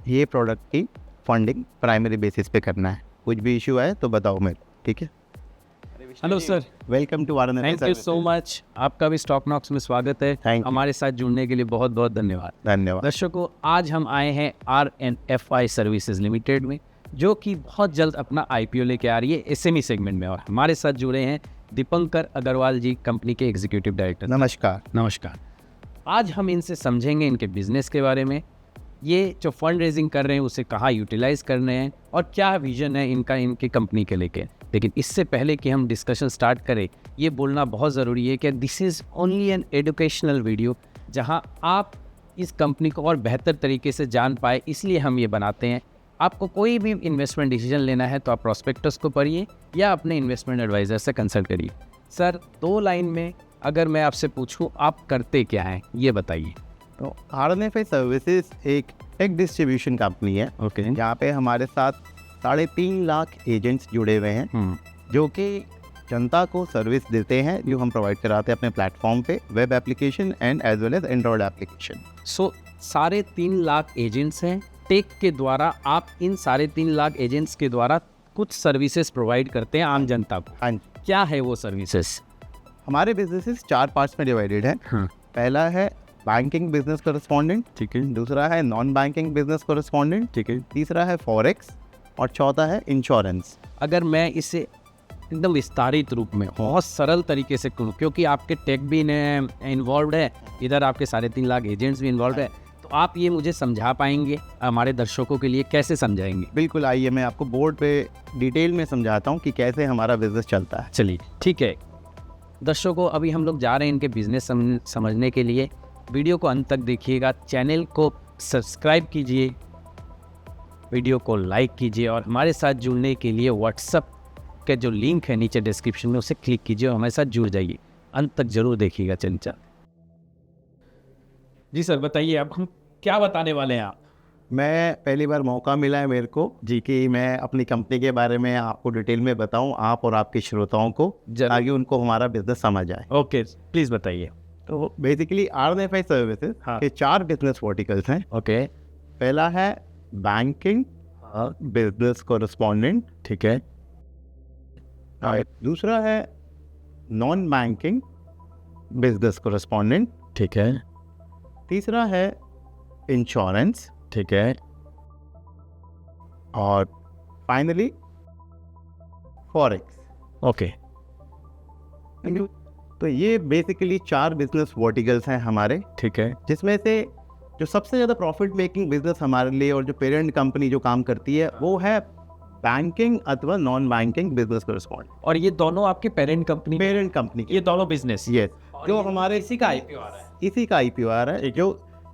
ये प्रोडक्ट की funding primary basis पे करना है। कुछ भी इशू है तो बताओ मेरे, ठीक है। Hello sir, welcome to R. Thank you so much. आपका भी स्टॉक नॉक्स में स्वागत है। Thank you. हमारे साथ जुड़ने के लिए बहुत बहुत धन्यवाद। धन्यवाद। दर्शकों, आज हम आए हैं RNFI सर्विसेज लिमिटेड में, जो कि बहुत जल्द अपना IPO लेके आ रही है SME सेगमेंट में। और हमारे साथ जुड़े हैं दीपंकर अग्रवाल जी, कंपनी के एग्जीक्यूटिव डायरेक्टर। नमस्कार। नमस्कार। आज हम इनसे समझेंगे इनके बिजनेस के बारे में, ये जो फंड रेजिंग कर रहे हैं उसे कहाँ यूटिलाइज करने हैं और क्या विजन है इनका इनकी कंपनी के लेके। लेकिन इससे पहले कि हम डिस्कशन स्टार्ट करें, ये बोलना बहुत ज़रूरी है कि this is only an educational video, जहां आप इस कंपनी को और बेहतर तरीके से जान पाए, इसलिए हम ये बनाते हैं। आपको कोई भी इन्वेस्टमेंट डिसीजन लेना है तो आप प्रॉस्पेक्टस को पढ़िए या अपने इन्वेस्टमेंट एडवाइज़र से कंसल्ट करिए। सर, 2 लाइन में अगर मैं आपसे पूछूं, आप करते क्या हैं, ये बताइए। तो RNFI सर्विसेज एक टेक डिस्ट्रीब्यूशन कंपनी है। ओके। यहाँ पे हमारे साथ 3.5 लाख एजेंट्स जुड़े हुए हैं, जो कि जनता को सर्विस देते हैं, जो हम प्रोवाइड कराते हैं अपने प्लेटफॉर्म पे, web application and as well as Android application. So 3.5 lakh agents हैं टेक के द्वारा। आप इन 3.5 लाख एजेंट्स के द्वारा कुछ सर्विसेज प्रोवाइड करते हैं आम जनता को। हाँ, क्या है वो सर्विसेज? हमारे बिजनेसेस 4 पार्ट्स में डिवाइडेड है। पहला है बैंकिंग बिजनेस कॉरेस्पॉन्डेंट, ठीक है। दूसरा है नॉन बैंकिंग बिजनेस कॉरेस्पॉन्डेंट, ठीक है। तीसरा है फॉरेक्स और चौथा है इंश्योरेंस। अगर मैं इसे एकदम विस्तारित रूप में बहुत सरल तरीके से करूँ, क्योंकि आपके टेक भी इन्वॉल्व है, इधर आपके 3.5 लाख एजेंट्स भी इन्वॉल्व है, तो आप ये मुझे समझा पाएंगे? हमारे दर्शकों के लिए कैसे समझाएंगे? बिल्कुल, आइए मैं आपको बोर्ड पे डिटेल में समझाता हूँ कि कैसे हमारा बिजनेस चलता है। चलिए, ठीक है। दर्शकों, अभी हम लोग जा रहे हैं इनके बिजनेस समझने के लिए। वीडियो को अंत तक देखिएगा, चैनल को सब्सक्राइब कीजिए, वीडियो को लाइक कीजिए और हमारे साथ जुड़ने के लिए व्हाट्सएप का जो लिंक है नीचे डिस्क्रिप्शन में, उसे क्लिक कीजिए और हमारे साथ जुड़ जाइए। अंत तक जरूर देखिएगा। चंचल जी सर, बताइए अब हम क्या बताने वाले हैं आप? मैं पहली बार मौका मिला है मेरे को जी कि मैं अपनी कंपनी के बारे में आपको डिटेल में बताऊं, आप और आपके श्रोताओं को, ताकि उनको हमारा बिजनेस समझ आए। ओके, प्लीज़ बताइए। तो बेसिकली RNFI सर्विसेज के 4 बिजनेस वर्टिकल्स हैं। ओके। पहला है बैंकिंग बिजनेस कॉरेस्पॉन्डेंट, ठीक है। दूसरा है नॉन बैंकिंग बिजनेस कॉरेस्पॉन्डेंट, ठीक है। तीसरा है इंश्योरेंस, ठीक है। और फाइनली फॉरेक्स। ओके। तो ये बेसिकली 4 बिजनेस वर्टिकल्स हैं हमारे, ठीक है। जिसमें से जो सबसे ज़्यादा प्रॉफिट मेकिंग बिजनेस हमारे लिए और जो पेरेंट कंपनी जो काम करती है, वो है बैंकिंग अथवा नॉन बैंकिंग बिजनेस कॉरेस्पॉन्डेंट। और ये दोनों आपके पेरेंट कंपनी ये दोनों बिजनेस? यस, जो हमारे इसी का IPO आ रहा है। इसी का IPO आ रहा है। जो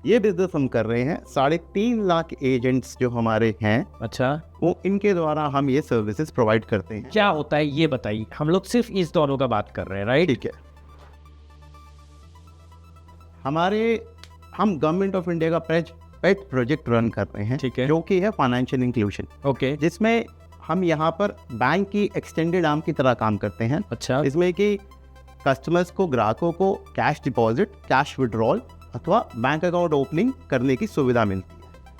ये बिजनेस हम कर रहे हैं, 3.5 लाख एजेंट्स जो हमारे हैं, अच्छा, वो इनके द्वारा हम ये सर्विसेज प्रोवाइड करते हैं। क्या होता है ये बताइए। हम लोग सिर्फ इस दोनों का बात कर रहे हैं, राइट? ठीक है। हम गवर्नमेंट ऑफ इंडिया का पेट प्रोजेक्ट रन कर रहे हैं, ठीक है, जो कि है फाइनेंशियल इंक्लूजन। ओके। जिसमें हम यहाँ पर बैंक की एक्सटेंडेड आर्म की तरह काम करते हैं। अच्छा। इसमें कि कस्टमर्स को, ग्राहकों को कैश डिपॉजिट, कैश विड्रॉल अथवा बैंक अकाउंट ओपनिंग करने की सुविधा मिलती है।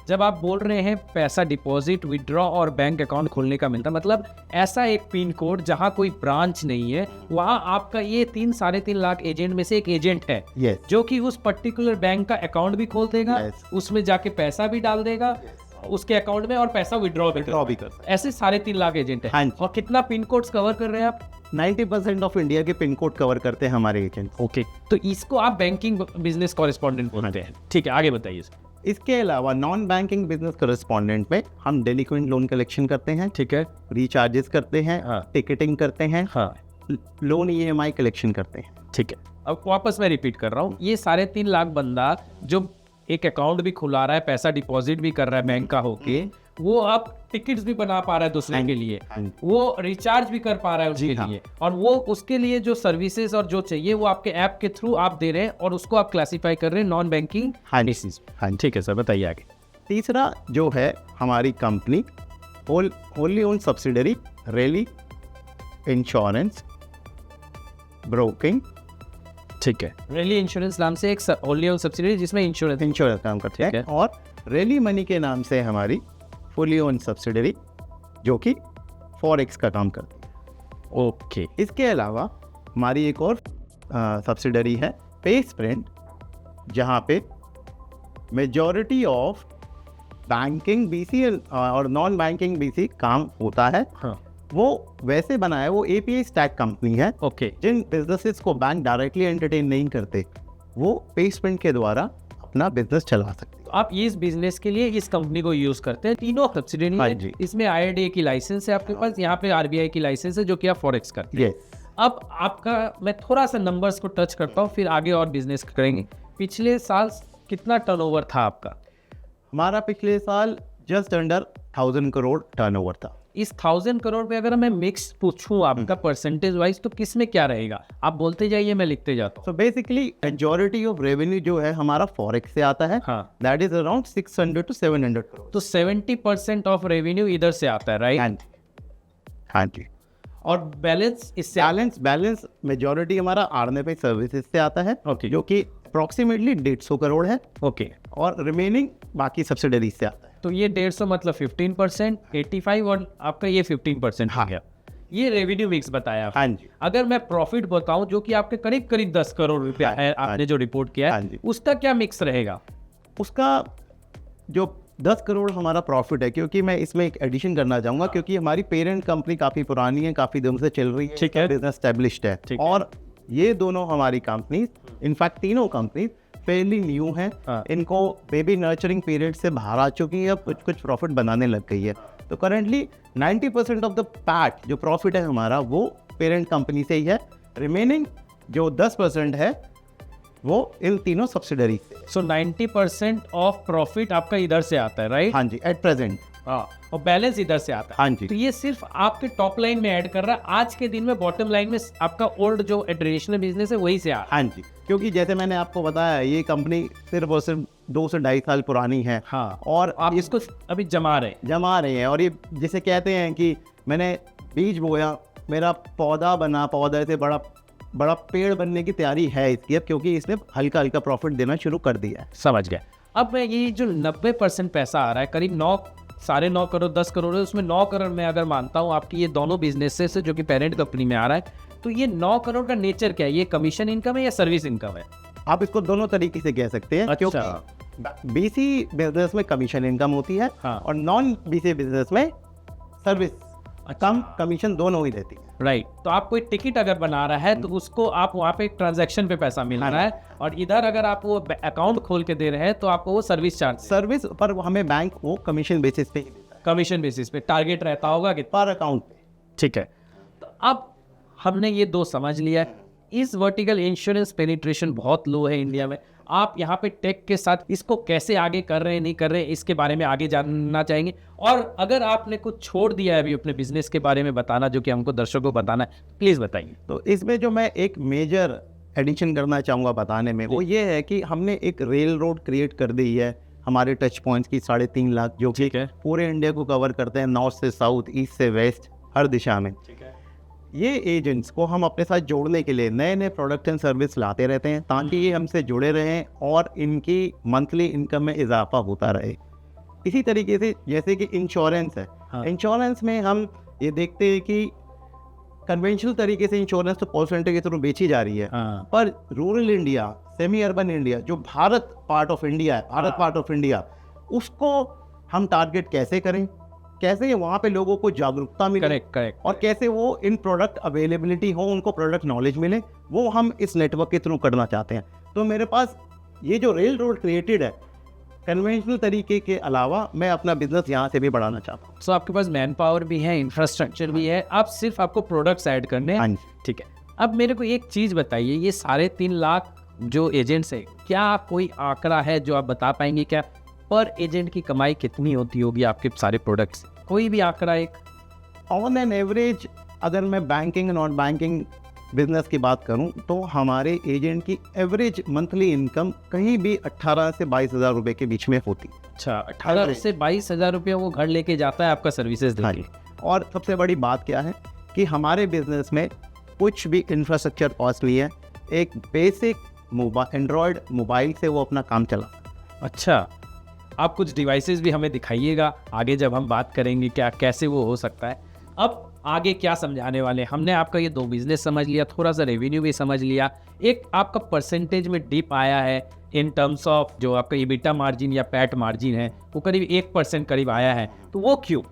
जब आप बोल रहे हैं पैसा डिपॉजिट, विड्रॉ और बैंक अकाउंट खोलने का मिलता, मतलब ऐसा एक पिन कोड जहां कोई ब्रांच नहीं है, वहां आपका ये 3-3.5 लाख एजेंट में से एक एजेंट है, yes. जो कि उस पर्टिकुलर बैंक का अकाउंट भी खोल देगा, yes. उसमें जाके पैसा भी डाल देगा, yes. उसके अकाउंट में, और पैसा विड्रॉ भी कर सकता है। ऐसे 3.5 लाख एजेंट है। हाँ। और कितना पिन कोड्स कवर कर रहे हैं आप? 90% ऑफ इंडिया के पिन कोड कवर करते हैं हमारे एजेंट। ओके, तो इसको आप बैंकिंग बिजनेस कॉरेस्पॉन्डेंट बोलते हैं। ठीक है, आगे बताइए। इसके अलावा नॉन बैंकिंग बिजनेस कॉरेस्पॉन्डेंट में हम डेलिक्वेंट लोन कलेक्शन करते हैं, ठीक है, रिचार्जेस करते हैं, हाँ, टिकटिंग करते हैं, हाँ, लोन EMI कलेक्शन करते हैं। ठीक है। अब वापस मैं रिपीट कर रहा हूँ, ये 3.5 लाख बंदा जो एक अकाउंट भी खुला रहा है, पैसा डिपॉजिट भी कर रहा है बैंक का होके, वो आप टिकट्स भी बना पा रहा है दूसरे के लिए, वो रिचार्ज भी कर पा रहा है उसके लिए, और वो उसके लिए जो सर्विसेज और जो चाहिए वो आपके ऐप के थ्रू आप दे रहे हैं, और उसको आप क्लासिफाई कर रहे हैं नॉन बैंकिंग। हाँ, ठीक है सर, बताइए आगे। तीसरा जो है हमारी company Holi own subsidiary rally insurance broking ठीक है। रैली इंश्योरेंस नाम से एक होल्डी ओन्ड सब्सिडियरी जिसमें इंश्योरेंस काम करते ठीक हैं, है। और रैली मनी के नाम से हमारी फुली ओन सब्सिडरी जो कि फॉरेक्स का काम करती है। ओके। इसके अलावा हमारी एक और सब्सिडरी है पेस्प्रिंट, जहाँ पे मेजॉरिटी ऑफ बैंकिंग बीसी और नॉन बैंकिंग बीसी काम होता है। हाँ। वो वैसे बना है, वो एपीआई स्टैक कंपनी है। ओके। जिन बिजनेसेस को बैंक डायरेक्टली एंटरटेन नहीं करते वो पेस्प्रिंट के द्वारा अपना बिजनेस चला सकते हैं। तो आप इस बिजनेस के लिए इस कंपनी को यूज करते हैं। तीनों सब्सिडियरी हाँ है, जी। इसमें IRDA की लाइसेंस है आपके पास, यहाँ पे RBI की लाइसेंस है जो कि आप फॉरेक्स करते हैं। यस। अब आपका मैं थोड़ा सा नंबर्स को टच करता हूँ, फिर आगे और बिजनेस करेंगे। पिछले साल कितना टर्नओवर था आपका? हमारा पिछले साल जस्ट अंडर 1000 करोड़ टर्नओवर था। इस 1000 करोड़ पे अगर मैं मिक्स पूछूं आपका परसेंटेज वाइज, तो किस में क्या रहेगा? आप बोलते जाइए, मैं लिखते जाता हूँ। So basically majority of revenue जो है हमारा फॉरेक्स से आता है। हाँ। That is around 600 to 700 crore. तो 70% ऑफ रेवेन्यू इधर से आता है, राइट? हाँ जी। और बैलेंस इससे बैलेंस मेजॉरिटी हमारा आरने पे सर्विसेज से आता है। Okay. जो कि अप्रोक्सीमेटली 150 करोड़ है, ओके। और रिमेनिंग बाकी सब्सिडरीज से आता है। तो ये 150 मतलब 15%, 85 और आपका ये 15% हो गया। ये रेवेन्यू मिक्स बताया आपने। हाँ जी। अगर मैं प्रॉफिट बताऊं जो कि आपके करीब करीब 10 करोड़ रुपया हाँ, है, हाँ आपने जो रिपोर्ट किया हाँ है, जी। उसका क्या मिक्स रहेगा? उसका जो 10 करोड़ हमारा प्रॉफिट है, क्योंकि मैं इसमें एक एडिशन करना चाहूँगा, क्योंकि हमारी पेरेंट कंपनी काफ़ी पुरानी है, काफ़ी दिन से चल रही है, ठीक है। बिजनेस स्टैब्लिश्ड है, ठीक है। और ये दोनों हमारी कंपनी, इनफैक्ट तीनों कंपनी फेयरली न्यू हैं। हाँ। इनको बेबी नर्चरिंग पीरियड से बाहर आ चुकी है, अब कुछ प्रॉफिट बनाने लग गई है। तो करेंटली 90% ऑफ द पैट जो प्रॉफिट है हमारा वो पेरेंट कंपनी से ही है। रिमेनिंग जो 10% है वो इन तीनों सब्सिडरी से। सो 90% ऑफ प्रॉफिट आपका इधर से आता है, राइट? हाँ जी, एट प्रेजेंट। हाँ, और बैलेंस इधर से आता है। हाँ जी। तो ये सिर्फ आपके टॉप लाइन में ऐड कर रहा है, आज के दिन में बॉटम लाइन में आपका ओल्ड जो ट्रेडिशनल बिजनेस है वही से आ रहा है। हाँ जी, क्योंकि जैसे मैंने आपको बताया ये कंपनी सिर्फ और सिर्फ 2 से 2.5 साल पुरानी है। हाँ, और आप इसको अभी जमा रहे हैं। जमा रहे हैं, और ये जिसे कहते हैं कि मैंने बीज बोया, मेरा पौधा बना, पौधे से बड़ा पेड़ बनने की तैयारी है इसकी अब, क्योंकि इसने हल्का हल्का प्रॉफिट देना शुरू कर दिया है। समझ गया। अब मैं ये जो 90% पैसा आ रहा है, करीब 9.5 करोड़ 10 करोड़ है, उसमें 9 करोड़ मैं अगर मानता हूँ आपकी ये दोनों बिजनेसेस है जो कि पेरेंट कंपनी में आ रहा है, तो ये 9 करोड़ का नेचर क्या है? ये कमीशन इनकम है या सर्विस इनकम है? आप इसको दोनों तरीके से कह सकते हैं। अच्छा। क्योंकि बीसी बिजनेस में कमीशन इनकम होती है, हाँ। और नॉन बीसी बिजनेस में सर्विस कम कमीशन दोनों ही रहती है। राइट। तो आप कोई टिकट अगर बना रहा है तो उसको आप वहाँ पे ट्रांजैक्शन पे पैसा मिल हाँ। रहा है, और इधर अगर आप वो अकाउंट खोल के दे रहे हैं तो आपको वो सर्विस चार्ज सर्विस पर हमें बैंक वो कमीशन बेसिस पे ही देता है, कमीशन बेसिस पे टारगेट रहता होगा कि पर अकाउंट पे। ठीक है। तो अब हमने ये दो समझ लिया। इस वर्टिकल इंश्योरेंस पेनिट्रेशन बहुत लो है इंडिया में। आप यहाँ पे टेक के साथ इसको कैसे आगे कर रहे हैं, नहीं कर रहे हैं, इसके बारे में आगे जानना चाहेंगे। और अगर आपने कुछ छोड़ दिया है अभी अपने बिजनेस के बारे में बताना, जो कि हमको दर्शकों को बताना है, प्लीज़ बताइए। तो इसमें जो मैं एक मेजर एडिशन करना चाहूँगा बताने में, वो ये है कि हमने एक रेल रोड क्रिएट कर दी है हमारे टच पॉइंट्स की 3.5 लाख, जो ठीक है। पूरे इंडिया को कवर करते हैं, नॉर्थ से साउथ, ईस्ट से वेस्ट, हर दिशा में। ठीक है। ये एजेंट्स को हम अपने साथ जोड़ने के लिए नए नए प्रोडक्ट एंड सर्विस लाते रहते हैं, ताकि ये हमसे जुड़े रहें और इनकी मंथली इनकम में इजाफा होता रहे। इसी तरीके से जैसे कि इंश्योरेंस है, हाँ। इंश्योरेंस में हम ये देखते हैं कि कन्वेंशनल तरीके से इंश्योरेंस तो कॉल सेंटर के थ्रू बेची जा रही है, हाँ। पर rural India, semi urban India, जो भारत पार्ट ऑफ इंडिया है, भारत पार्ट ऑफ इंडिया, उसको हम टारगेट कैसे करें, कैसे वहाँ पे लोगों को जागरूकता मिले, करेक्ट। और कैसे वो इन प्रोडक्ट अवेलेबिलिटी हो, उनको प्रोडक्ट नॉलेज मिले, वो हम इस नेटवर्क के थ्रू करना चाहते हैं। तो मेरे पास ये जो रेल रोड क्रिएटेड है, कन्वेंशनल तरीके के अलावा मैं अपना बिजनेस यहाँ से भी बढ़ाना चाहता हूँ। सो आपके पास मैन पावर भी है, इंफ्रास्ट्रक्चर भी है, आप सिर्फ आपको प्रोडक्ट्स ऐड करने हाँ हैं। जी। ठीक है। अब मेरे को एक चीज़ बताइए, ये 3.5 लाख जो एजेंट्स है, क्या कोई आंकड़ा है जो आप बता पाएंगे? क्या पर एजेंट की कमाई कितनी होती होगी आपके सारे प्रोडक्ट्स? कोई भी आंकड़ा एक ऑन एन एवरेज, अगर मैं बैंकिंग नॉन बैंकिंग बिजनेस की बात करूं, तो हमारे एजेंट की एवरेज मंथली इनकम कहीं भी 18 से 22 हज़ार रुपये के बीच में होती है। अच्छा, 18 से 22 हज़ार रुपये वो घर लेके जाता है आपका सर्विसेज हाँ देके। जी। और सबसे बड़ी बात क्या है कि हमारे बिजनेस में कुछ भी इंफ्रास्ट्रक्चर कॉस्ट नहीं है। एक बेसिक एंड्रॉयड मोबाइल से वो अपना काम चला। अच्छा, आप कुछ डिवाइसेस भी हमें दिखाइएगा आगे जब हम बात करेंगे क्या कैसे वो हो सकता है। अब आगे क्या समझाने वाले हैं? हमने आपका ये 2 बिजनेस समझ लिया, थोड़ा सा रेवेन्यू भी समझ लिया, एक आपका परसेंटेज में डिप आया है इन टर्म्स ऑफ जो आपका EBITDA मार्जिन या पैट मार्जिन है वो करीब 1% करीब आया है, तो वो क्यों?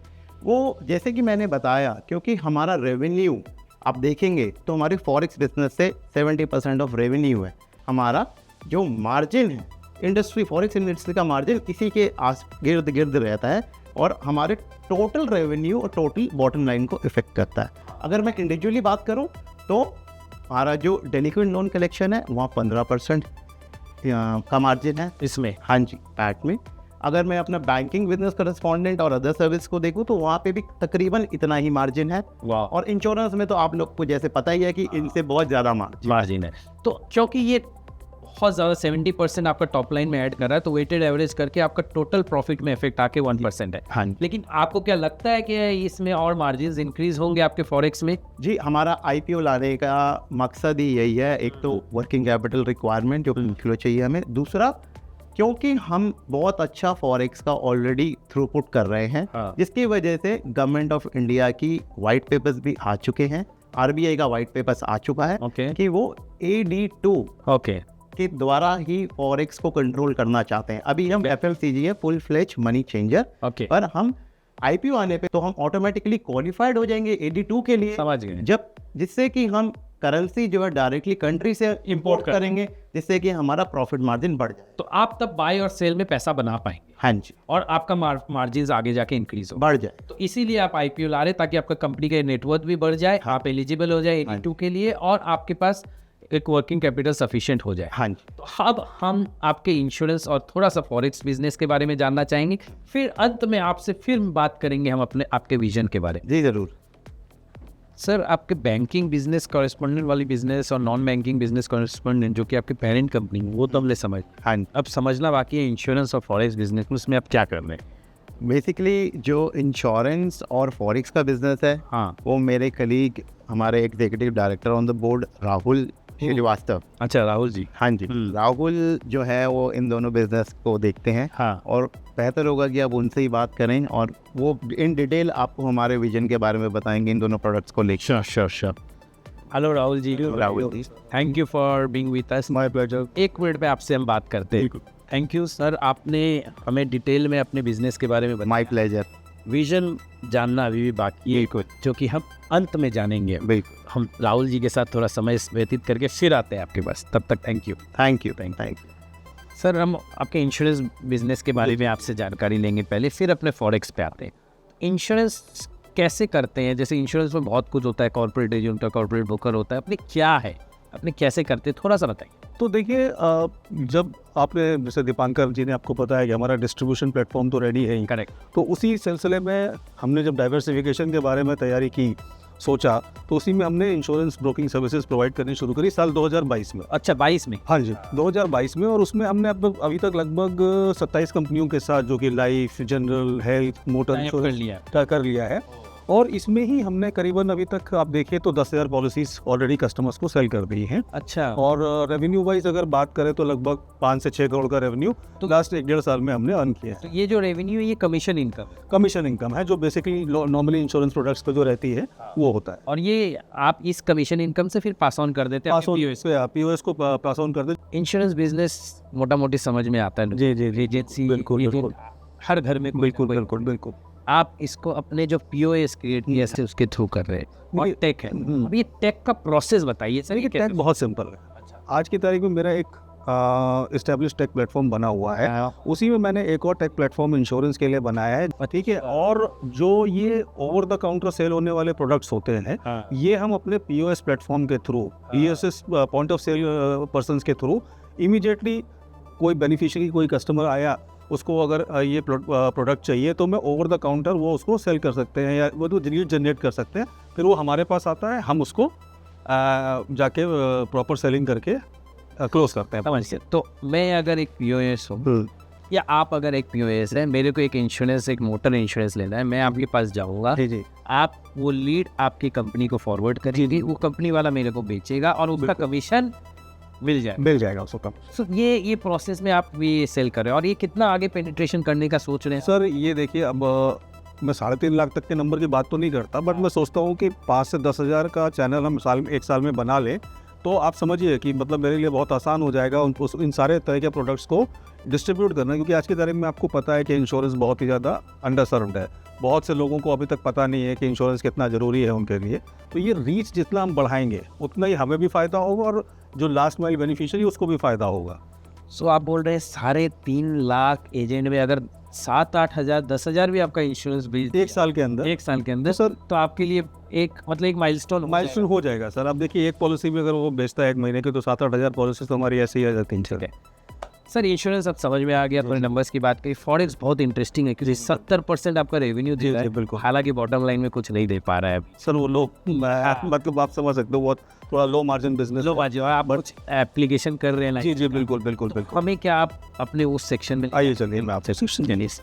वो जैसे कि मैंने बताया, क्योंकि हमारा रेवेन्यू आप देखेंगे तो हमारे फॉरेक्स बिजनेस से 70% ऑफ रेवेन्यू है। हमारा जो मार्जिन है इंडस्ट्री, फॉरेक्स इंडस्ट्री का मार्जिन इसी के गिर्द गिर्द रहता है और हमारे टोटल रेवेन्यू और टोटल बॉटम लाइन को इफेक्ट करता है। अगर मैं इंडिविजुअली बात करूं तो हमारा जो डेलिक्वेंट लोन कलेक्शन है वहाँ 15% का मार्जिन है इसमें। हाँ जी, पैट में। अगर मैं अपना बैंकिंग बिजनेस करस्पॉन्डेंट और अदर सर्विस को देखूं तो वहाँ पे भी तकरीबन इतना ही मार्जिन है। वाह। और इंश्योरेंस में तो आप लोग को जैसे पता ही है कि इनसे बहुत ज़्यादा मार्जिन है। तो क्योंकि ये बहुत ज़्यादा 70% आपका टॉप लाइन में ऐड कर रहा है तो वेटेड एवरेज करके आपका टोटल प्रॉफिट में इफेक्ट आके 1% है। हाँ, लेकिन आपको क्या लगता है कि इसमें और मार्जिन इंक्रीज होंगे आपके फॉरेक्स में? जी, हमारा IPO लाने का मकसद ही यही है। एक तो वर्किंग कैपिटल रिक्वायरमेंट जो फ्लो चाहिए हमें, दूसरा क्योंकि हम बहुत अच्छा फॉरेक्स का ऑलरेडी थ्रूपुट कर रहे हैं, जिसकी वजह से गवर्नमेंट ऑफ इंडिया की वाइट पेपर्स भी आ चुके हैं, RBI का वाइट पेपर्स आ चुका है कि वो AD2 के द्वारा ही फॉरेक्स को कंट्रोल करना चाहते हैं। अभी हम FMCG है, फुल फ्लेज मनी चेंजर, पर हम IPO आने पे तो हम ऑटोमेटिकली क्वालिफाइड हो जाएंगे AD2 के लिए। समझ गए। जब जिससे कि हम करेंसी जो है डायरेक्टली कंट्री से इंपोर्ट करेंगे, जिससे कि हमारा प्रॉफिट मार्जिन बढ़ जाए, तो आप तब बाय और सेल में पैसा बना पाएंगे। हाँ जी, और आपका मार्जिन आगे जाके इंक्रीज हो, बढ़ जाए। तो इसीलिए आप IPO ला रहे ताकि आपका कंपनी का नेटवर्थ भी बढ़ जाए, आप एलिजिबल हो जाए AD2 के लिए और आपके पास एक वर्किंग कैपिटल सफिशिएंट हो जाए। हाँ जी। तो अब हम आपके इंश्योरेंस और थोड़ा सा फॉरेक्स बिजनेस के बारे में जानना चाहेंगे, फिर अंत में आपसे फिर बात करेंगे हम आपके विजन के बारे में। जी जरूर सर, आपके बैंकिंग बिजनेस कॉरेस्पॉन्डेंट वाली बिजनेस और नॉन बैंकिंग बिजनेस कॉरेस्पॉन्डेंट जो कि आपके पेरेंट कंपनी वो तो हमने समझ। हाँ, अब समझना बाकी है इंश्योरेंस और फॉरेक्स बिजनेस में, उसमें आप क्या कर रहे हैं? बेसिकली जो इंश्योरेंस और फॉरेक्स का बिजनेस है, हाँ, वो मेरे कलीग हमारे executive director on the board Rahul Srivastava. अच्छा, राहुल जी। हाँ जी, राहुल जो है वो इन दोनों बिजनेस को देखते हैं। हाँ, और बेहतर होगा कि आप उनसे ही बात करें और वो इन डिटेल आपको हमारे विजन के बारे में बताएंगे इन दोनों प्रोडक्ट्स को लेकर। Sure. Hello Rahul ji. Rahul ji, thank you for being with us. My pleasure. 1 minute में आपसे हम बात करते हैं। थैंक यू सर, आपने हमें डिटेल में अपने बिजनेस के बारे में बताया। My pleasure. विजन जानना अभी भी बाकी है, जो कि हम अंत में जानेंगे। बिल्कुल, हम राहुल जी के साथ थोड़ा समय व्यतीत करके फिर आते हैं आपके पास। तब तक थैंक यू। सर, हम आपके इंश्योरेंस बिजनेस के बारे में आपसे जानकारी लेंगे पहले, फिर अपने फॉरेक्स पे आते हैं। इंश्योरेंस कैसे करते हैं? जैसे इंश्योरेंस में बहुत कुछ होता है, कॉर्पोरेट एजेंट होता है, कॉर्पोरेट ब्रोकर होता है, अपने क्या है, अपने कैसे करते हैं, थोड़ा सा बताइए। तो देखिए, जब आपने जैसे दीपांकर जी ने आपको बताया कि हमारा डिस्ट्रीब्यूशन प्लेटफॉर्म तो रेडी है ही, करेक्ट। तो उसी सिलसिले में हमने जब डाइवर्सिफिकेशन के बारे में तैयारी की, सोचा, तो उसी में हमने इंश्योरेंस ब्रोकिंग सर्विसेज प्रोवाइड करनी शुरू करी साल 2022 में। अच्छा, 22 में? हाँ जी, 2022 में। और उसमें हमने अभी तक लगभग 27 कंपनियों के साथ, जो कि life, general, health, motor insurance कर लिया है। और इसमें ही हमने करीबन अभी तक आप देखिए तो 10,000 पॉलिसीज ऑलरेडी कस्टमर्स को सेल कर दी हैं। अच्छा। और रेवेन्यू वाइज अगर बात करें तो लगभग 5 से 6 करोड़ का रेवेन्यू तो लास्ट 1-1.5 साल में हमने अर्न किया है। तो ये जो रेवेन्यू है ये कमीशन इनकम है, जो बेसिकली नॉर्मली इंश्योरेंस प्रोडक्ट्स पे जो रहती है वो होता है। और ये आप इस कमीशन इनकम से फिर पास ऑन कर देते हैं POS को पास ऑन कर देते। इंश्योरेंस बिजनेस मोटा मोटी समझ में आता है। जी, एजेंसी बिल्कुल हर घर में बिल्कुल। आप इसको अपने जो POS क्रिएट किया है उसके थ्रू कर रहे हैं, और टेक है। अब ये टेक का प्रोसेस बताइए सर। ये टेक बहुत सिंपल है। आज की तारीख में मेरा एक एस्टेब्लिश टेक प्लेटफॉर्म बना हुआ है, उसी में मैंने एक और टेक प्लेटफॉर्म इंश्योरेंस के लिए बनाया है, ठीक है। और जो ये ओवर द काउंटर सेल होने वाले प्रोडक्ट्स होते हैं, ये हम अपने POS प्लेटफॉर्म के through, POS point of sale persons के थ्रू इमीडिएटली कोई बेनिफिशियरी, कोई कस्टमर आया, उसको अगर ये प्रोडक्ट चाहिए तो मैं ओवर द काउंटर वो उसको सेल कर सकते हैं, या वो तो लीड जनरेट कर सकते हैं। फिर वो हमारे पास आता है, हम उसको जाके प्रॉपर सेलिंग करके क्लोज करते हैं। समझिए, तो मैं अगर एक POS हूँ या आप अगर एक POS है, मेरे को एक इंश्योरेंस, एक मोटर इंश्योरेंस लेना है, मैं आपके पास जाऊँगा, जी, आप वो लीड आपकी कंपनी को फॉरवर्ड करेंगे, वो कंपनी वाला मेरे को बेचेगा और उसका कमीशन मिल जाएगा उसको कम। सो ये प्रोसेस में आप ये सेल कर रहे हैं, और ये कितना आगे पेनिट्रेशन करने का सोच रहे हैं? सर ये देखिए, अब मैं 3.5 लाख तक के नंबर की बात तो नहीं करता, बट मैं सोचता हूँ कि 5 से 10 हज़ार का चैनल हम एक साल में बना लें, तो आप समझिए कि मतलब मेरे लिए बहुत आसान हो जाएगा इन सारे तरह के प्रोडक्ट्स को डिस्ट्रीब्यूट करना, क्योंकि आज की तारीख में आपको पता है कि इंश्योरेंस बहुत ही ज़्यादा अंडर सर्व्ड है। बहुत से लोगों को अभी तक पता नहीं है कि इंश्योरेंस कितना ज़रूरी है उनके लिए। तो ये रीच जितना हम बढ़ाएंगे उतना ही हमें भी फ़ायदा होगा, और जो लास्ट माइल बेनिफिशियरी उसको भी फ़ायदा होगा। सो आप बोल रहे हैं 3.5 लाख एजेंट में अगर 7-8 हज़ार 10 हज़ार भी आपका इंश्योरेंस बिल एक साल के अंदर सर, तो आपके लिए एक माइलस्टोन हो जाएगा सर। अब देखिए, एक पॉलिसी भी अगर वो बेचता है 1 महीने की, तो 7-8 हज़ार पॉलिसी तो हमारी ऐसे ही आ जाती है। सर इंश्योरेंस अब समझ में आ गया, थोड़े नंबर्स की बात करी। फॉरेक्स बहुत इंटरेस्टिंग है क्योंकि 70% आपका रेवेन्यू दे रहा है, बिल्कुल। हालांकि बॉटम लाइन में कुछ नहीं दे पा रहा है सर। वो लोग मतलब आप समझ सकते हो, बहुत थोड़ा लो मार्जिन बिजनेस। आप कुछ एप्लीकेशन कर रहे हैं? जी बिल्कुल। हमें क्या आप अपने उस सेक्शन में आइए, चलिए मैं आपसे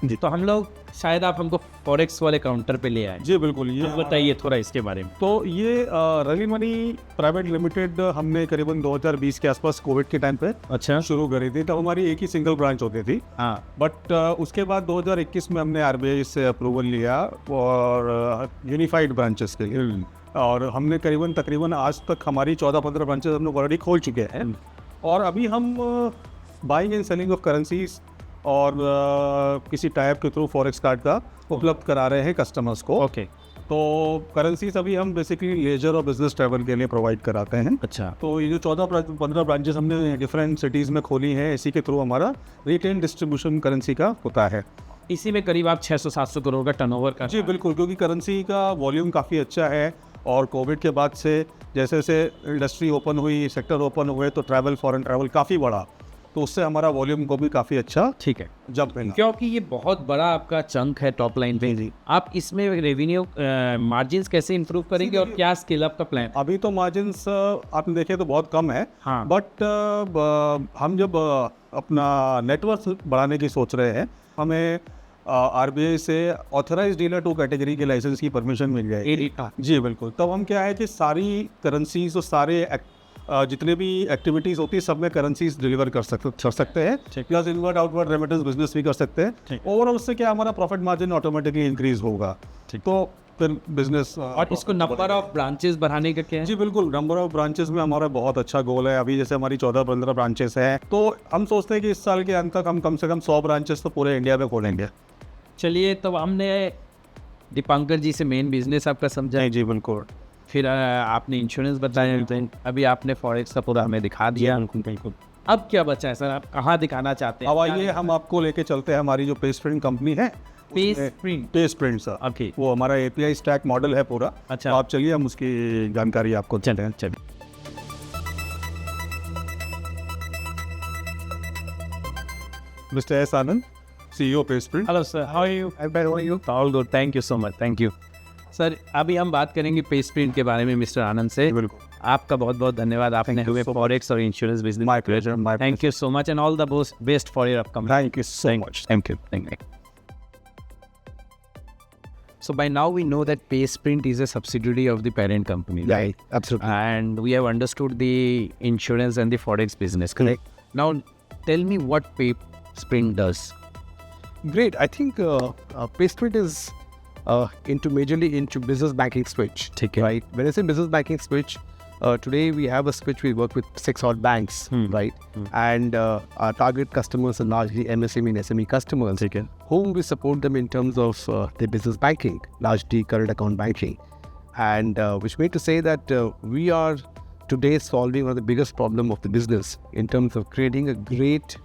जी, तो हम लोग शायद आप हमको फॉरेक्स वाले काउंटर पे ले आए। जी बिल्कुल। ये बताइए थोड़ा इसके बारे में। तो ये रली मनी प्राइवेट लिमिटेड हमने करीबन 2020 के आसपास कोविड के टाइम पे शुरू करी थी। तब हमारी एक ही सिंगल ब्रांच होती थी। बट उसके बाद 2021 में हमने RBI से अप्रूवल लिया और यूनिफाइड ब्रांचेस के लिए, और हमने तकरीबन आज तक हमारी 14-15 ब्रांचेस हम लोग ऑलरेडी खोल चुके हैं। और अभी हम buying and selling of currencies और किसी टाइप के थ्रू फॉरेक्स कार्ड का उपलब्ध करा रहे हैं कस्टमर्स को। तो करेंसीज अभी हम बेसिकली लेजर और बिजनेस ट्रैवल के लिए प्रोवाइड कराते हैं। तो ये जो 14-15 ब्रांचेस हमने डिफरेंट सिटीज़ में खोली हैं, इसी के थ्रू हमारा रिटेल डिस्ट्रीब्यूशन करेंसी का होता है। इसी में करीब आप 600-700 करोड़ का टर्नओवर का। जी बिल्कुल, क्योंकि करेंसी का वॉल्यूम काफ़ी अच्छा है, और कोविड के बाद से जैसे इंडस्ट्री ओपन हुई, सेक्टर ओपन हुए, तो फॉरेन ट्रैवल काफ़ी बढ़ा, तो उससे हमारा वॉल्यूम को भी काफ़ी अच्छा जब मिला। क्योंकि ये बहुत बड़ा आपका चंक है टॉप लाइन पे। जी। आप इसमें रेवेन्यू मार्जिन्स कैसे इंप्रूव करेंगे और क्या स्केल अप का प्लान? अभी तो मार्जिन्स आपने देखे तो बहुत कम है। बट हम जब अपना नेटवर्क बढ़ाने की सोच रहे हैं, हमें RBI से ऑथराइज डीलर 2 कैटेगरी के लाइसेंस की परमिशन मिल जाएगी। जी बिल्कुल। तब हम क्या है कि सारी करेंसीज और सारे जितने भी एक्टिविटीज़ होती है सब में करेंसीज डिलीवर कर सकते हैं, plus inward outward remittance business भी कर सकते हैं। ओवरऑल उससे क्या हमारा प्रॉफिट मार्जिन ऑटोमेटिकली इंक्रीज होगा। तो फिर बिजनेस और इसको नंबर ऑफ ब्रांचेस बढ़ाने का क्या है? जी बिल्कुल, नंबर ऑफ ब्रांचेस में हमारा बहुत अच्छा गोल है। अभी जैसे हमारी 14-15 ब्रांचेस हैं, तो हम सोचते हैं कि इस साल के अंत तक हम कम से कम 100 ब्रांचेस तो पूरे इंडिया में खोलेंगे। चलिए, तो हमने दीपांकर जी से मेन बिजनेस आपका समझा। जी बिल्कुल। फिर आपने इंश्योरेंस बताया, अभी आपने फॉरेक्स का पूरा हमें दिखा दिया। बिल्कुल। अब क्या बचा है सर? आप कहाँ दिखाना चाहते हैं? अब आइए हम आपको लेके चलते हैं हमारी जो पेस्प्रिंट कंपनी है। पेस्प्रिंट सर, वो हमारा API स्टैक मॉडल है पूरा। अच्छा। तो आप चलिए, हम उसकी जानकारी आपको चलिए। Mr. S. Anand, CEO Paysprint. Hello sir, how are you? How are you? All good, thank you so much, thank you. Sir, अभी हम बात करेंगे पेस्प्रिंट के बारे में मिस्टर आनंद से। बिल्कुल। आपका बहुत बहुत धन्यवाद, आपने हमें फॉरेक्स और insurance business. My pleasure. Thank you so much and all the best for your upcoming. Thank you so much. Thank you. So by now we know that Paysprint is a subsidiary of the parent company. Right, absolutely. And we have understood the insurance and the forex business. Correct. Now tell me what Paysprint does. Great. I think Paysprint is majorly into business banking switch. Okay. Right. When I say business banking switch, today we have a switch. We work with 6 odd banks, right? And our target customers are largely MSME and SME customers, whom we support them in terms of their business banking, largely current account banking, and which means to say that we are today solving one of the biggest problem of the business in terms of creating a great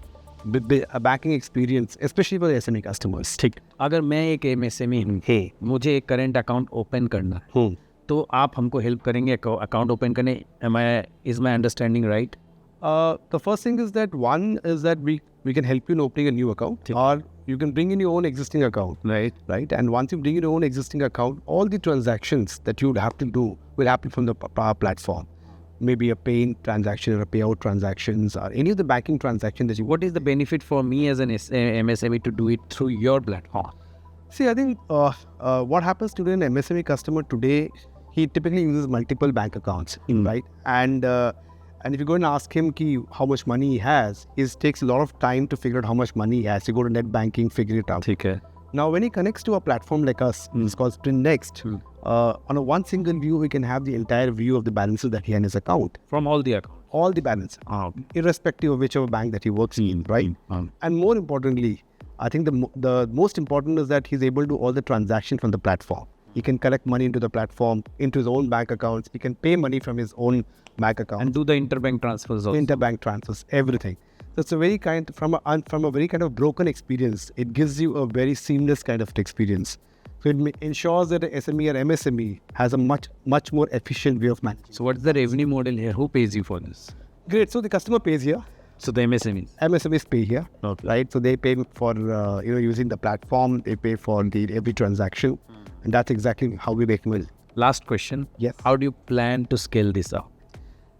banking experience, especially for the SME customers. ठीक। अगर मैं एक MSME हूँ, मुझे एक current account open करना है, तो आप हमको हेल्प करेंगे अकाउंट ओपन करने? Is my understanding right? The first thing is that we can help you in opening a new account, or you can bring in your own existing account. Right. And once you bring in your own existing account, all the transactions that you would have to do will happen from the platform. Maybe a paying transaction or a payout transactions or any of the banking transaction that you. What is the benefit for me as an MSME to do it through your platform? See, I think what happens to an MSME customer today, he typically uses multiple bank accounts, right? And And if you go and ask him how much money he has, it takes a lot of time to figure out how much money he has. You go to net banking, figure it out. ठीक है. Now, when he connects to a platform like us, it's called Sprint Next, on a one single view, we can have the entire view of the balances that he has in his account. From all the account. All the balance, irrespective of whichever bank that he works in, right? And more importantly, I think the most important is that he's able to do all the transactions from the platform. He can collect money into the platform, into his own bank accounts. He can pay money from his own bank account. And do the interbank transfers also. Interbank transfers, everything. So it's a very from a very kind of broken experience, it gives you a very seamless kind of experience. So it ensures that the SME or MSME has a much more efficient way of managing. So what's the revenue model here? Who pays you for this? Great. So the customer pays here. So the MSMEs. MSMEs pay here, right? So they pay for using the platform. They pay for every transaction, and that's exactly how we make money. Last question. Yes. How do you plan to scale this up?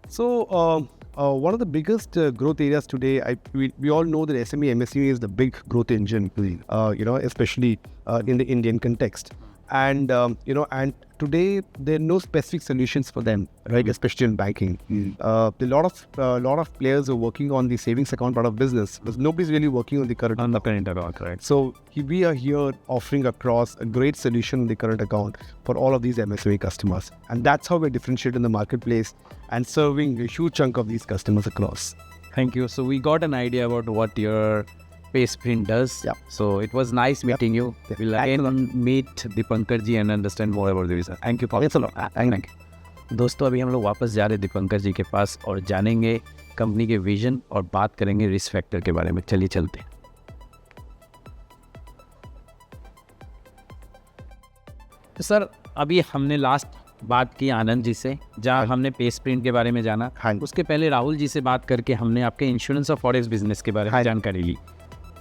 So one of the biggest growth areas today, we all know that SME MSME is the big growth engine, especially in the Indian context. And and today there are no specific solutions for them, right? Especially in banking. A lot of players are working on the savings account part of business, but nobody's really working on the current account, right? So we are here offering across a great solution in the current account for all of these MSME customers, and that's how we differentiate in the marketplace and serving a huge chunk of these customers across. Thank you. So we got an idea about what your PaySprint does. Yep. So it was nice meeting you. We'll again meet Dipankar ji and understand more about the visa. Thank you. Thanks a lot. Thank you. दोस्तों अभी हम लोग वापस जा रहे हैं दीपंकर जी के पास और जानेंगे कंपनी के विजन और बात करेंगे रिस्क फैक्टर के बारे में. चलिए चलते हैं. तो सर अभी हमने लास्ट बात की आनंद जी से, जहाँ हमने PaySprint के बारे में जाना. उसके पहले राहुल जी से बात करके हमने आपके इंश्योरेंस और फॉरेक्स बिजनेस के बारे में जानकारी ली.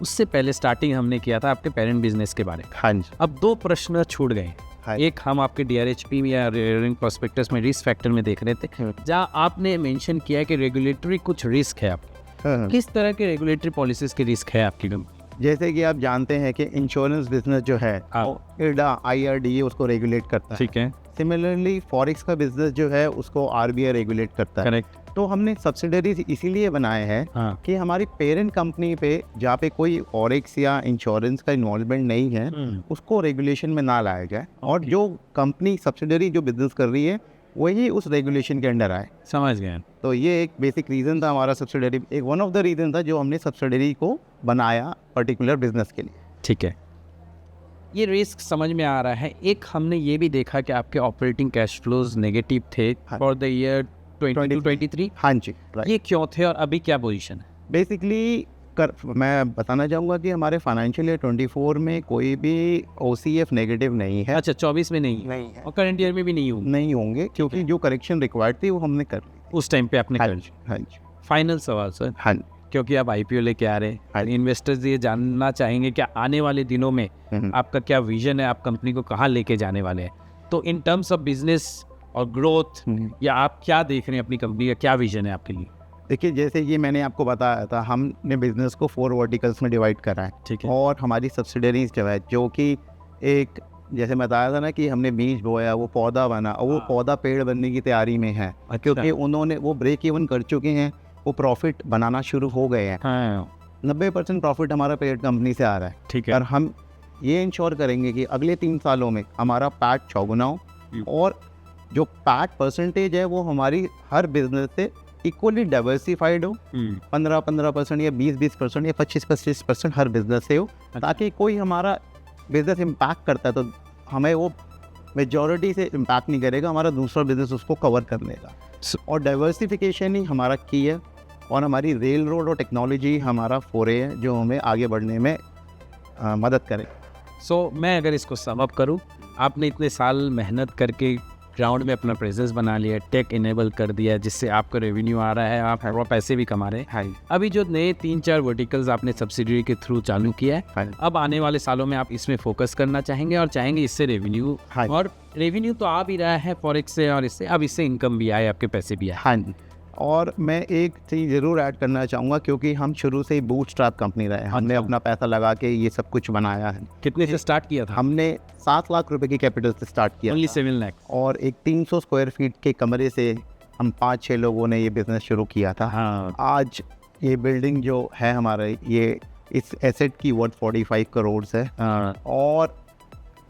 उससे पहले स्टार्टिंग हमने किया था आपके पेरेंट बिजनेस के बारे में. अब दो प्रश्न छूट गए. एक हम आपके DRHP या रिकरिंग प्रोस्पेक्टस में रिस्क फैक्टर में देख रहे थे, जहाँ आपने मेंशन किया कि रेगुलेटरी कुछ रिस्क है आपकी. किस तरह के रेगुलेटरी पॉलिसीज के रिस्क है आपकी कंपनी? जैसे कि आप जानते हैं कि इंश्योरेंस बिजनेस जो है IRDA IRDA उसको रेगुलेट करता है. ठीक है. सिमिलरली फॉरेक्स का बिजनेस जो है उसको RBI रेगुलेट करता है. करेक्ट. तो हमने सब्सिडरीज इसीलिए बनाए हैं कि हमारी पेरेंट कंपनी पे जहाँ पे कोई फॉरेक्स या इंश्योरेंस का इन्वॉल्वमेंट नहीं है उसको रेगुलेशन में ना लाया जाए, और जो कंपनी सब्सिडरी जो बिजनेस कर रही है वही उस रेगुलेशन के अंडर आए. समझ गए. तो ये एक बेसिक रीज़न था हमारा सब्सिडरी, एक वन ऑफ द रीज़न था जो हमने सब्सिडरी को बनाया पर्टिकुलर बिजनेस के लिए. ठीक है. ये रिस्क समझ में आ रहा है. एक हमने ये भी देखा कि आपके ऑपरेटिंग कैश फ्लोज नेगेटिव थे फॉर द ईयर 2022-23. हाँ जी. ये क्यों थे और अभी क्या पोजीशन है? बेसिकली मैं बताना चाहूँगा कि हमारे फाइनेंशियल ईयर 24 में कोई भी OCF नेगेटिव नहीं है. अच्छा, 24 में नहीं है और करंट ईयर में भी नहीं होंगे क्योंकि जो करेक्शन रिक्वायर्ड थी वो हमने कर ली उस टाइम पे आपने कर. हाँ जी. फाइनल सवाल सर. हाँ. क्योंकि आप IPO लेके आ रहे हैं, इन्वेस्टर्स ये जानना चाहेंगे कि आने वाले दिनों में आपका क्या विजन है, आप कंपनी को कहाँ लेके जाने वाले हैं. तो इन टर्म्स ऑफ बिजनेस और ग्रोथ या आप क्या देख रहे हैं, अपनी कंपनी का क्या विजन है आपके लिए? देखिए, जैसे कि मैंने आपको बताया था, हमने बिजनेस को 4 वर्टिकल्स में डिवाइड करा है. ठीक है. और हमारी सब्सिडरीज जो है, जो कि एक जैसे मैं बताया था ना कि हमने बीज बोया, वो पौधा बना और वो पौधा पेड़ बनने की तैयारी में है. क्योंकि उन्होंने वो ब्रेक इवन कर चुके हैं, वो प्रॉफिट बनाना शुरू हो गए हैं. 90% प्रॉफिट हमारा पेरेंट कंपनी से आ रहा है. ठीक है. और हम ये इंश्योर करेंगे कि अगले 3 सालों में हमारा पैट चौगुना हो, और जो पैट परसेंटेज है वो हमारी हर बिजनेस से इक्वली डाइवर्सिफाइड हो. 15% या 20% या 25% हर बिजनेस से हो, ताकि कोई हमारा बिजनेस इम्पैक्ट करता है तो हमें वो मेजॉरिटी से इम्पैक्ट नहीं करेगा, हमारा दूसरा बिजनेस उसको कवर कर लेगा. और डाइवर्सिफिकेशन ही हमारा की है, और हमारी रेल रोड और टेक्नोलॉजी हमारा फोरे है जो हमें आगे बढ़ने में मदद करे. मैं अगर इसको सम अप करूँ, आपने इतने साल मेहनत करके ग्राउंड में अपना प्रेजेंस बना लिया, टेक इनेबल कर दिया, जिससे आपका रेवेन्यू आ रहा है, आप और पैसे भी कमा रहे हैं. अभी जो नए 3-4 वर्टिकल्स आपने सब्सिडरी के थ्रू चालू किया है, अब आने वाले सालों में आप इसमें फोकस करना चाहेंगे और चाहेंगे इससे रेवेन्यू, और रेवेन्यू तो आ भी रहा है फॉरेक्स से, और इससे अब इससे इनकम भी आए, आपके पैसे भी आए. हाँ जी. और मैं एक चीज़ ज़रूर ऐड करना चाहूँगा, क्योंकि हम शुरू से ही बूटस्ट्रैप कंपनी रहे. हमने अपना पैसा लगा के ये सब कुछ बनाया है. कितने से स्टार्ट किया था? हमने 7 लाख रुपए की कैपिटल से स्टार्ट किया. Only 7 लाख. और एक 300 स्क्वायर फीट के कमरे से हम 5-6 लोगों ने ये बिज़नेस शुरू किया था। हाँ, आज ये बिल्डिंग जो है हमारे, ये इस एसेट की वर्थ 45 करोड़ है। हाँ, और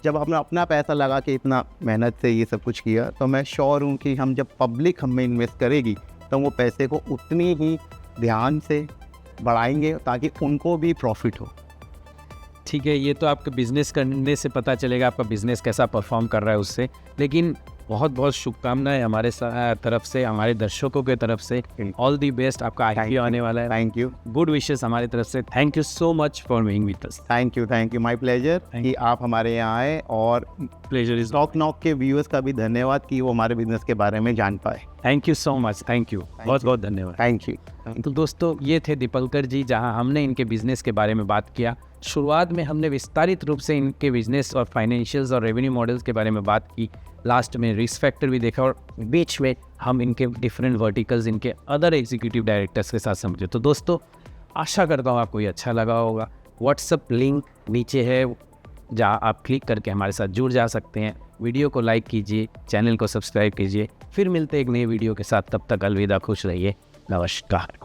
जब हमने अपना पैसा लगा के इतना मेहनत से ये सब कुछ किया, तो मैं श्योर हूँ कि हम जब पब्लिक हम में इन्वेस्ट करेगी तो वो पैसे को उतनी ही ध्यान से बढ़ाएंगे ताकि उनको भी प्रॉफिट हो। ठीक है, ये तो आपके बिजनेस करने से पता चलेगा आपका बिजनेस कैसा परफॉर्म कर रहा है उससे। लेकिन बहुत बहुत शुभकामनाएं हमारे तरफ से, हमारे दर्शकों के तरफ से। ऑल दी बेस्ट, आपका IPO आने वाला है। थैंक यू, गुड विशेस हमारी तरफ से। Thank you so much for being with us. Thank you, my pleasure कि आप हमारे यहाँ आए, और प्लेजर इज स्टॉक नॉक के व्यूअर्स का भी धन्यवाद कि वो हमारे बिजनेस के बारे में जान पाए। Thank you so much, thank you, बहुत बहुत धन्यवाद। Thank you. तो दोस्तों, ये थे दीपंकर जी, जहां हमने इनके बिजनेस के बारे में बात किया। शुरुआत में हमने विस्तारित रूप से इनके बिजनेस और फाइनेंशियल्स और रेवेन्यू मॉडल्स के बारे में बात की। लास्ट में रिस्क फैक्टर भी देखा, और बीच में हम इनके डिफरेंट वर्टिकल्स, इनके अदर एग्जीक्यूटिव डायरेक्टर्स के साथ समझे। तो दोस्तों, आशा करता हूँ आपको ये अच्छा लगा होगा। व्हाट्सअप लिंक नीचे है, जहाँ आप क्लिक करके हमारे साथ जुड़ जा सकते हैं। वीडियो को लाइक कीजिए, चैनल को सब्सक्राइब कीजिए। फिर मिलते हैं एक नए वीडियो के साथ, तब तक अलविदा, खुश रहिए, नमस्कार।